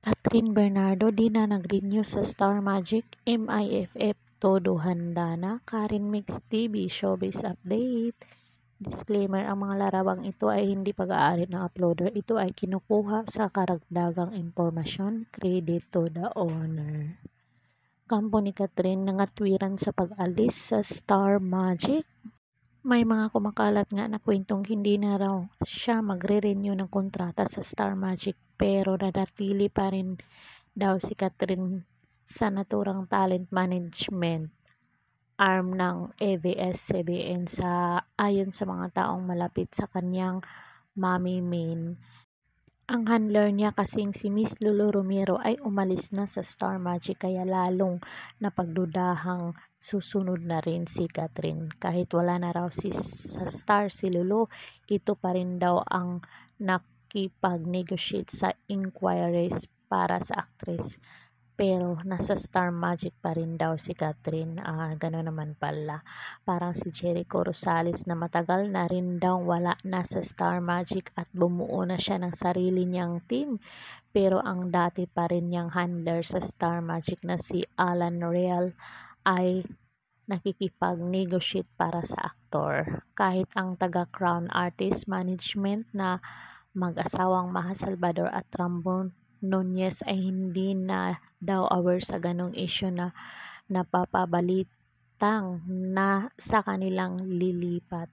Catherine Bernardo di na nag-renew sa Star Magic, MIFF todo handa na. Karen Mix TV Showbiz Update. Disclaimer, ang mga larawang ito ay hindi pag-aari ng uploader. Ito ay kinukuha sa karagdagang impormasyon. Credit to the owner. Kampo ni Catherine nangatwiran sa pag-alis sa Star Magic. May mga kumakalat nga na kwentong hindi na raw siya magre-renew ng kontrata sa Star Magic pero nanatili pa rin daw si Catherine sa naturang talent management arm ng ABS-CBN ayon sa mga taong malapit sa kanyang Mami Min. Ang handler niya kasing si Miss Lulu Romero ay umalis na sa Star Magic kaya lalong napagdudahang susunod na rin si Catherine. Kahit wala na raw sa Star si Lulu, ito pa rin daw ang nakipag-negotiate sa inquiries para sa actress. Pero nasa Star Magic pa rin daw si Catherine. Gano'n naman pala. Parang si Jericho Rosales na matagal na rin daw wala na sa Star Magic at bumuo na siya ng sarili niyang team. Pero ang dati pa rin niyang handler sa Star Magic na si Alan Real ay nakikipag-negotiate para sa aktor. Kahit ang taga-Crown Artist Management na mag-asawang Maha Salvador at Ramon Nunez ay hindi na daw aware sa ganong issue na napapabalitang na sa kanilang lilipat.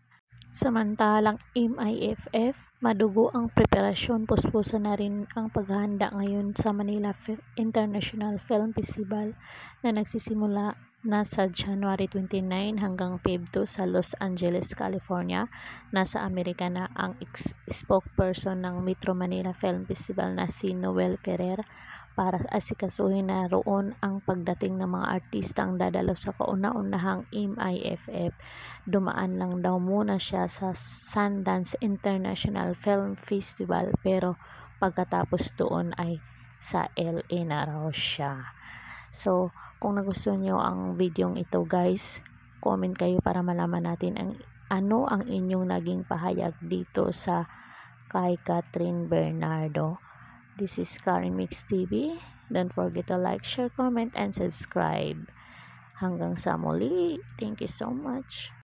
Samantalang MIFF, madugo ang preparasyon, puspusan na rin ang paghahanda ngayon sa Manila International Film Festival na nagsisimula na sa January 29 hanggang Feb 2 sa Los Angeles, California. Nasa Amerika na ang spokesperson ng Metro Manila Film Festival na si Noel Ferrer para asikasuhin na roon ang pagdating ng mga artistang dadalo sa kauna-unahang MIFF. Dumaan lang daw muna siya sa Sundance International Film Festival pero pagkatapos doon ay sa LA na raw siya. So, kung nagustuhan nyo ang video ito guys, comment kayo para malaman natin ano ang inyong naging pahayag dito sa kay Catherine Bernardo. This is Karen Mix TV. Don't forget to like, share, comment, and subscribe. Hanggang sa muli. Thank you so much.